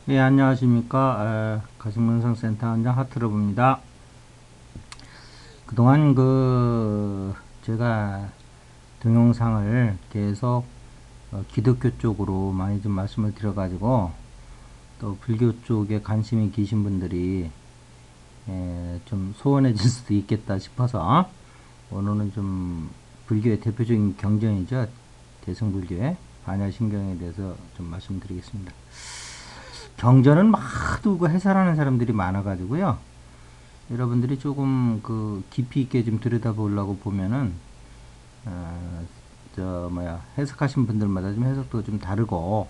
예, 안녕하십니까. 가슴문성센터 원장 하트로브입니다. 그동안 제가 동영상을 계속 기독교 쪽으로 많이 좀 말씀을 드려가지고, 또 불교 쪽에 관심이 계신 분들이 좀 소원해질 수도 있겠다 싶어서, 오늘은 좀 불교의 대표적인 경전이죠. 대승불교의 반야신경에 대해서 좀 말씀드리겠습니다. 경전은 하도 해설하는 사람들이 많아가지고요. 여러분들이 조금 깊이 있게 좀 들여다보려고 보면은, 어, 해석하신 분들마다 좀 해석도 좀 다르고,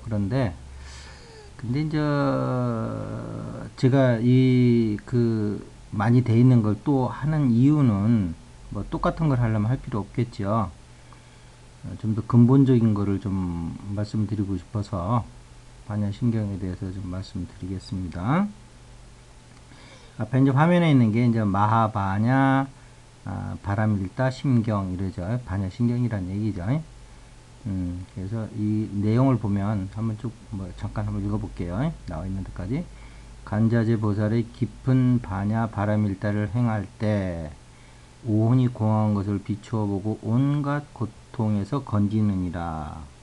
그런데, 근데 이제, 제가 많이 돼 있는 걸 또 하는 이유는, 똑같은 걸 하려면 할 필요 없겠죠. 좀 더 근본적인 거를 좀 말씀드리고 싶어서, 반야신경에 대해서 좀 말씀드리겠습니다. 앞에 이제 화면에 있는 게 이제 마하바냐, 바람일다, 심경 이러죠. 반야신경이란 얘기죠. 그래서 이 내용을 보면 한번 잠깐 한번 읽어볼게요. 나와 있는 데까지. 간자재 보살의 깊은 반야 바람일다를 행할 때 오온이 공한 것을 비추어 보고 온갖 고통에서 건지느니라.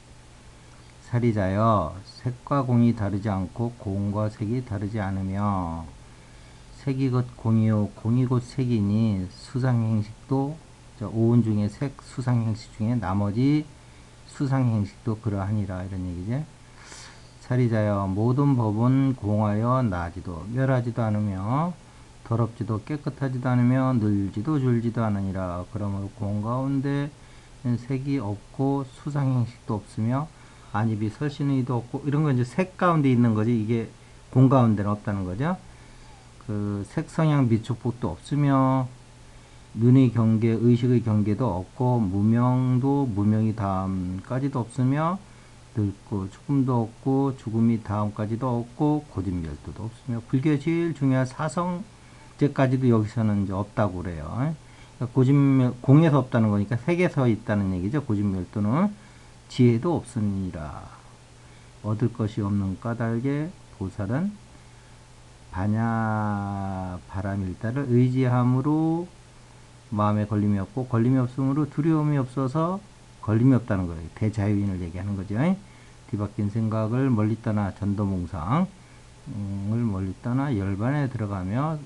사리자여, 색과 공이 다르지 않고 공과 색이 다르지 않으며 색이 곧 공이요 공이 곧 색이니 수상행식도 오온 중에 색 수상행식 중에 나머지 수상행식도 그러하니라 이런 얘기죠. 사리자여, 모든 법은 공하여 나지도 멸하지도 않으며 더럽지도 깨끗하지도 않으며 늘지도 줄지도 않으니라. 그러므로 공 가운데 색이 없고 수상행식도 없으며 안입이 설신의 이도 없고, 이런 건 이제 색 가운데 있는 거지, 이게 공 가운데는 없다는 거죠. 색성향 미촉법도 없으며 눈의 경계, 의식의 경계도 없고 무명도 무명이 다음까지도 없으며 늙고 죽음도 없고 죽음이 다음까지도 없고 고진멸도도 없으며 불교의 제일 중요한 사성제까지도 여기서는 이제 없다고 그래요. 그러니까 공에서 없다는 거니까 색에서 있다는 얘기죠. 고진멸도는 지혜도 없으니라. 얻을 것이 없는 까닭에 보살은 반야 바람일다를 의지함으로 마음에 걸림이 없고 걸림이 없으므로 두려움이 없어서 걸림이 없다는 거예요. 대자유인을 얘기하는 거죠. 뒤바뀐 생각을 멀리 떠나 전도몽상을 멀리 떠나 열반에 들어가며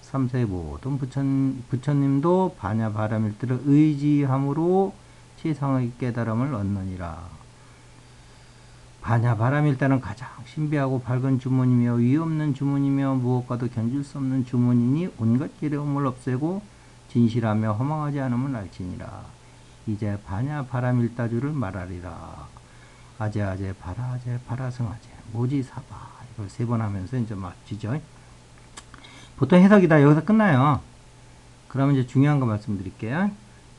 삼세 모든 부처님도 반야 바람일다를 의지함으로 최상의 깨달음을 얻느니라. 반야 바람일다는 가장 신비하고 밝은 주문이며 위없는 주문이며 무엇과도 견줄 수 없는 주문이니 온갖 괴로움을 없애고 진실하며 허망하지 않음을 알지니라. 이제 반야 바람일다주를 말하리라. 아제 바라 성아제 모지사바. 이걸 3번 하면서 이제 맞지죠. 보통 해석이 다 여기서 끝나요. 그러면 이제 중요한 거 말씀드릴게요.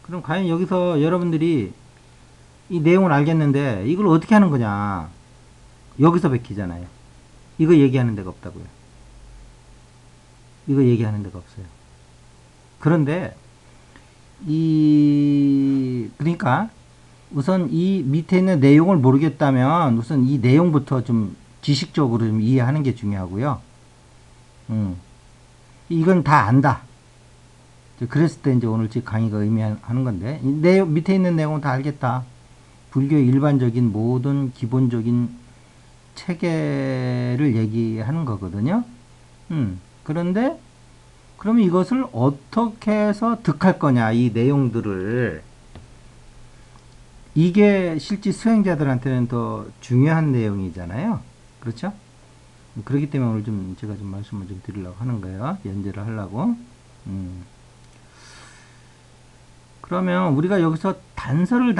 그럼 과연 여기서 여러분들이 이 내용을 알겠는데 이걸 어떻게 하는 거냐. 여기서 베끼잖아요. 이거 얘기하는 데가 없다고요. 이거 얘기하는 데가 없어요. 그런데 그러니까 우선 이 밑에 있는 내용을 모르겠다면 우선 이 내용부터 좀 지식적으로 좀 이해하는 게 중요하고요. 이건 다 안다. 그랬을 때 이제 오늘 제 강의가 의미하는 건데, 밑에 있는 내용은 다 알겠다. 불교의 일반적인 모든 기본적인 체계를 얘기하는 거거든요. 그런데 그러면 이것을 어떻게 해서 득할 거냐, 이 내용들을. 이게 실제 수행자들한테는 더 중요한 내용이잖아요. 그렇죠? 그렇기 때문에 오늘 제가 말씀을 드리려고 하는 거예요. 연재를 하려고. 그러면 우리가 여기서 단서를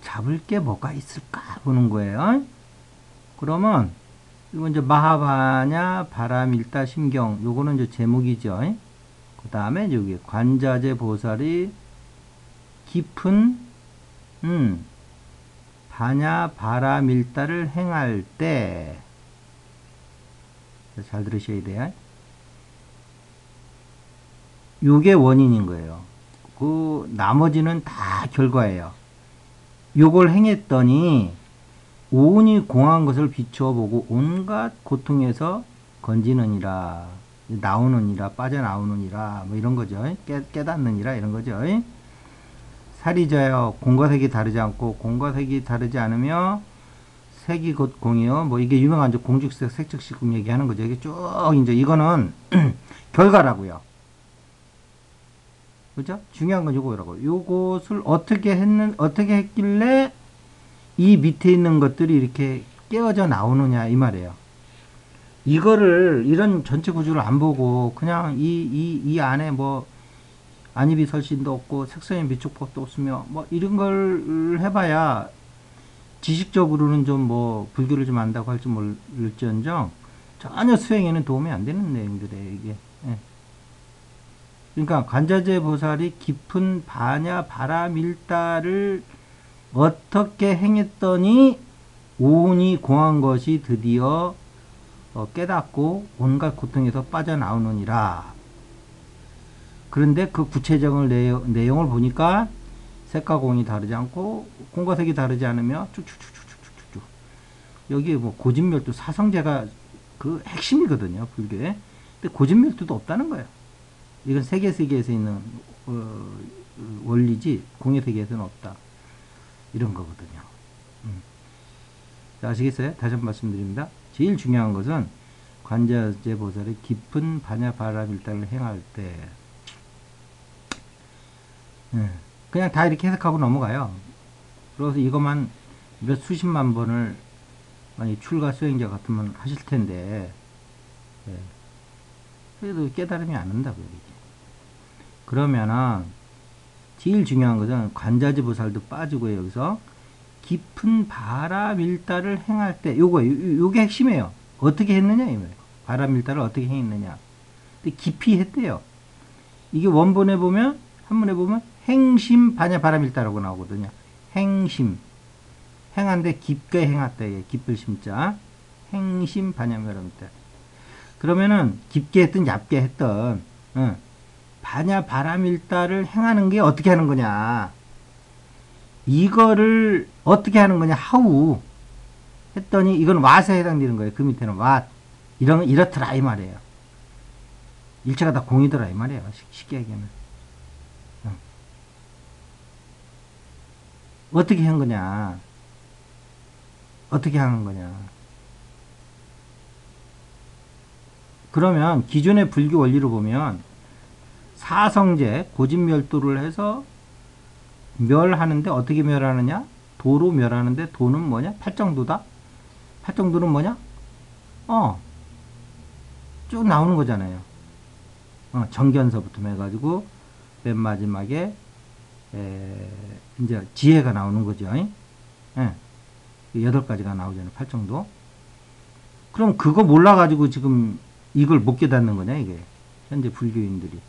잡을 게 뭐가 있을까 보는 거예요. 그러면 이거 이제 마하바냐 바람일다 심경, 요거는 이제 제목이죠. 그 다음에 여기 관자재 보살이 깊은 반야 바람일다를 행할 때, 잘 들으셔야 돼요. 요게 원인인 거예요. 나머지는 다 결과예요. 요걸 행했더니 오온이 공한 것을 비추어 보고 온갖 고통에서 건지느니라, 나오느니라, 빠져나오느니라, 뭐 이런 거죠. 깨닫느니라 이런 거죠. 살이 져요. 공과 색이 다르지 않고 공과 색이 다르지 않으며 색이 곧 공이요. 뭐 이게 유명한 이제 공죽색, 색즉시금 얘기하는 거죠. 이게 쭉 이제 이거는 결과라고요. 그죠? 중요한 건 요거라고. 요것을 어떻게 했길래 이 밑에 있는 것들이 이렇게 깨어져 나오느냐 이 말이에요. 이거를 이런 전체 구조를 안 보고 그냥 이 안에 뭐 안입이 설신도 없고 색선의 미축법도 없으며 뭐 이런 걸 해봐야 지식적으로는 좀 뭐 불교를 좀 안다고 할지 모를지언정 전혀 수행에는 도움이 안 되는 내용들이에요 이게. 예. 그러니까 관자재 보살이 깊은 반야 바라밀다를 어떻게 행했더니 오온이 공한 것이 드디어 깨닫고 온갖 고통에서 빠져나오느니라. 그런데 그 구체적인 내용을 보니까 색과 공이 다르지 않고 공과 색이 다르지 않으며 쭉쭉쭉쭉쭉쭉 여기 뭐 고진멸도 사성제가 그 핵심이거든요 불교에. 근데 고진멸도도 없다는 거예요. 이건 세계에서 있는 원리지 공의 세계에서는 없다 이런 거거든요. 자, 아시겠어요? 다시 한번 말씀드립니다. 제일 중요한 것은 관자재 보살의 깊은 반야 바라밀다를 행할 때 그냥 다 이렇게 해석하고 넘어가요. 그래서 이것만 몇 수십만 번을 만약 출가 수행자 같으면 하실 텐데 그래도 깨달음이 안 온다고요. 이게. 그러면은 제일 중요한 것은 관자재 보살도 빠지고 여기서 깊은 바라밀다를 행할 때 요게 핵심이에요. 어떻게 했느냐 이 말이에요. 바라밀다를 어떻게 행했느냐. 근데 깊이 했대요. 이게 원본에 보면 한문에 보면 행심 반야 바라밀다라고 나오거든요. 행심 행한데 깊게 행했다. 깊을 심자 행심 반야 바라밀다. 그러면은 깊게 했든 얇게 했든 반야 바라밀다를 행하는 게 어떻게 하는 거냐. 이거를 어떻게 하는 거냐. 하우 했더니 이건 왓에 해당되는 거예요. 그 밑에는 왓. 이렇더라 이 말이에요. 일체가 다 공이더라 이 말이에요. 쉽게 얘기하면. 어떻게 한 거냐. 어떻게 하는 거냐. 그러면 기존의 불교 원리로 보면 사성제 고진멸도를 해서 멸하는데 어떻게 멸하느냐. 도로 멸하는데 도는 뭐냐. 팔정도다. 팔정도는 뭐냐. 쭉 나오는 거잖아요. 정견서부터 해가지고 맨 마지막에 이제 지혜가 나오는 거죠. 8가지가 나오잖아요. 팔정도. 그럼 그거 몰라가지고 지금 이걸 못 깨닫는 거냐 이게. 현재 불교인들이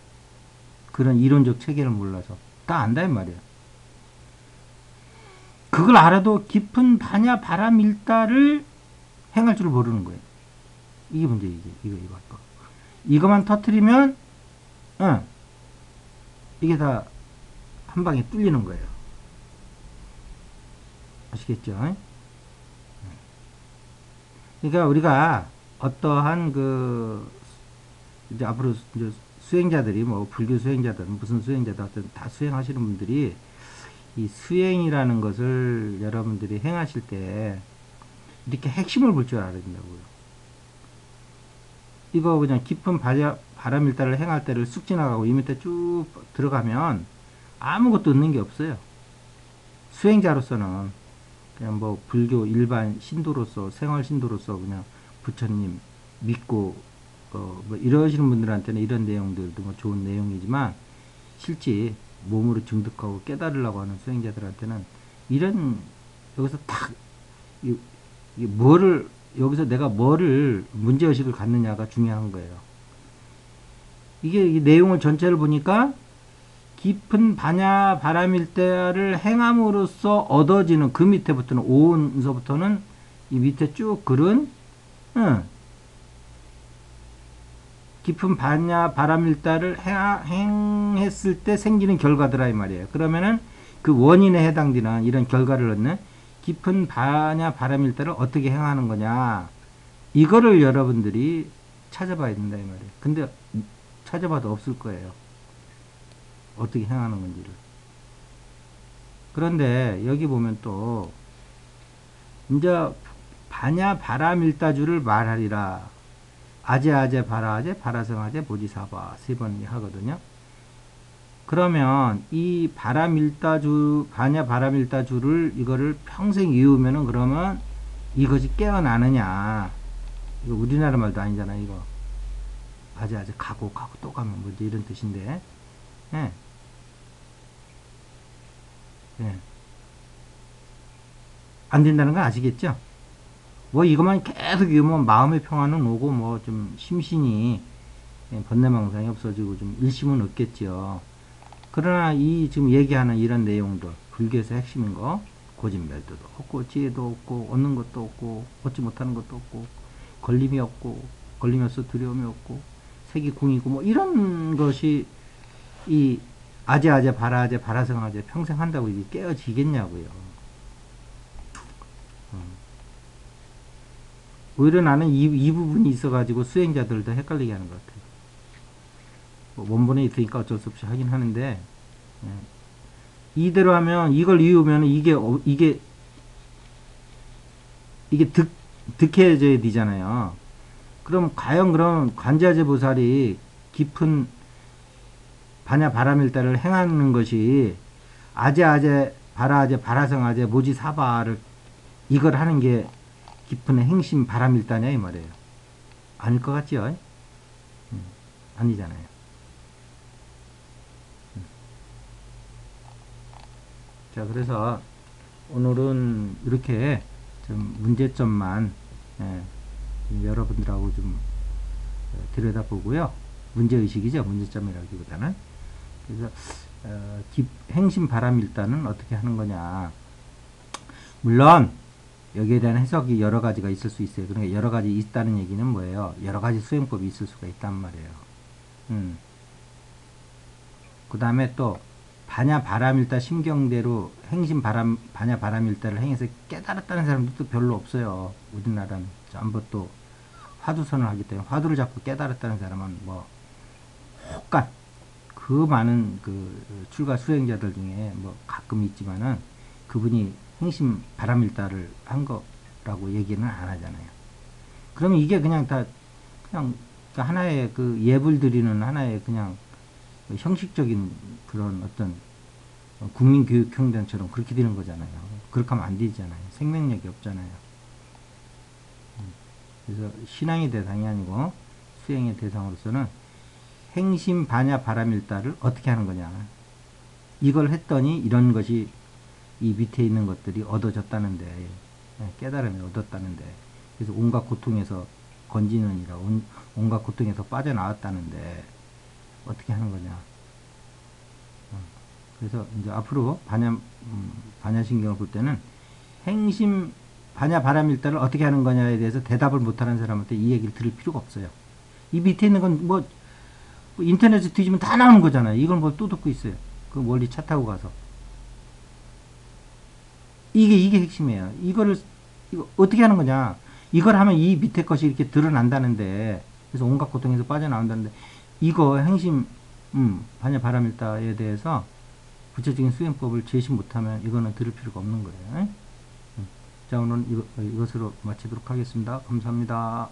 그런 이론적 체계를 몰라서 다 안다 이 말이에요. 그걸 알아도 깊은 반야 바라밀다를 행할 줄 모르는 거예요. 이게 문제. 이거 이거만 터뜨리면 이게 다 한 방에 뚫리는 거예요. 아시겠죠? 그러니까 우리가 어떠한 이제 앞으로 이제 수행자들이 뭐 불교 수행자들 무슨 수행자들 다 수행하시는 분들이 이 수행이라는 것을 여러분들이 행하실 때 이렇게 핵심을 볼 줄 알아야 된다고요. 이거 그냥 깊은 바라밀다를 행할 때를 쑥 지나가고 이 밑에 쭉 들어가면 아무것도 얻는 게 없어요. 수행자로서는 그냥 뭐 불교 일반 신도로서 생활 신도로서 그냥 부처님 믿고 뭐 이러시는 분들한테는 이런 내용들도 뭐 좋은 내용이지만 실제 몸으로 증득하고 깨달으려고 하는 수행자들한테는 이런 여기서 딱 뭐를 여기서 내가 뭐를 문제의식을 갖느냐가 중요한 거예요. 이게 이 내용을 전체를 보니까 깊은 반야 바라밀다를 행함으로써 얻어지는 그 밑에부터는 오온서부터는 이 밑에 쭉 글은 깊은 반야 바라밀다를 행했을 때 생기는 결과더라 이 말이에요. 그러면은 그 원인에 해당되는 이런 결과를 얻는 깊은 반야 바람일다를 어떻게 행하는 거냐, 이거를 여러분들이 찾아봐야 된다 이 말이에요. 근데 찾아봐도 없을 거예요. 어떻게 행하는 건지를. 그런데 여기 보면 또 이제 반야 바람일다주를 말하리라. 아제 바라아제 바라성아제 보지사바 세 번 하거든요. 그러면 이 바람일다주 반야 바람일다주를 이거를 평생 이으면은 그러면 이것이 깨어나느냐. 이거 우리나라 말도 아니잖아 이거. 아재 가고 또 가면 뭐지 이런 뜻인데. 예. 예. 안 된다는 거 아시겠죠? 뭐 이것만 계속 이으면 마음의 평화는 오고 뭐 좀 심신이 번뇌망상이 없어지고 좀 일심은 없겠죠. 그러나 이 지금 얘기하는 이런 내용들, 불교에서 핵심인 거, 고진멸도도 없고 지혜도 없고 얻는 것도 없고 얻지 못하는 것도 없고 걸림이 없고 걸리면서 두려움이 없고 색이 궁이고 뭐 이런 것이 이 아제 바라아제 바라성아제 평생 한다고 이게 깨어지겠냐고요. 오히려 나는 이 부분이 있어가지고 수행자들도 헷갈리게 하는 것 같아요. 뭐 원본에 있으니까 어쩔 수 없이 하긴 하는데, 예. 이대로 하면 이걸 이으면 이게 득해져야 되잖아요. 그럼 과연 그럼 관자재 보살이 깊은 반야 바람일다를 행하는 것이 아제 바라아제 바라성아제 모지사바를 이걸 하는 게 깊은 행심 바람일다냐 이 말이에요. 아닐 것 같지요? 아니잖아요. 자, 그래서 오늘은 이렇게 좀 문제점만 여러분들하고 좀 들여다보고요. 문제의식이죠. 문제점이라기보다는. 그래서 행심 바람일다는 어떻게 하는 거냐. 물론 여기에 대한 해석이 여러 가지가 있을 수 있어요. 그러니까 여러 가지 있다는 얘기는 뭐예요? 여러 가지 수행법이 있을 수가 있단 말이에요. 그 다음에 또 반야 바람일다 심경대로 행심 반야 바람일다를 행해서 깨달았다는 사람들도 별로 없어요. 우리나라는 전부 또 화두선을 하기 때문에 화두를 잡고 깨달았다는 사람은 뭐 혹간 그 많은 그 출가 수행자들 중에 뭐 가끔 있지만은 그분이 행심 바람일다를 한 거라고 얘기는 안 하잖아요. 그러면 이게 그냥 다 그냥 하나의 그 예불 드리는 하나의 그냥 형식적인 그런 어떤 국민교육행정처럼 그렇게 되는 거잖아요. 그렇게 하면 안 되잖아요. 생명력이 없잖아요. 그래서 신앙의 대상이 아니고 수행의 대상으로서는 행심 반야 바람일다를 어떻게 하는 거냐. 이걸 했더니 이런 것이 이 밑에 있는 것들이 얻어졌다는데, 깨달음이 얻었다는데, 그래서 온갖 고통에서 건지느니라, 온갖 고통에서 빠져나왔다는데 어떻게 하는 거냐. 그래서 이제 앞으로 반야신경을 볼 때는 행심 반야 바람일다를 어떻게 하는 거냐에 대해서 대답을 못하는 사람한테 이 얘기를 들을 필요가 없어요. 이 밑에 있는 건 뭐 인터넷에 뒤지면 다 나오는 거잖아요. 이걸 뭘 또 듣고 있어요. 그 멀리 차 타고 가서. 이게 핵심이에요. 이거 어떻게 하는 거냐. 이걸 하면 이 밑에 것이 이렇게 드러난다는데, 그래서 온갖 고통에서 빠져나온다는데, 이거 행심, 반야 바람일다에 대해서 구체적인 수행법을 제시 못하면 이거는 들을 필요가 없는 거예요. 자, 오늘 이것으로 마치도록 하겠습니다. 감사합니다.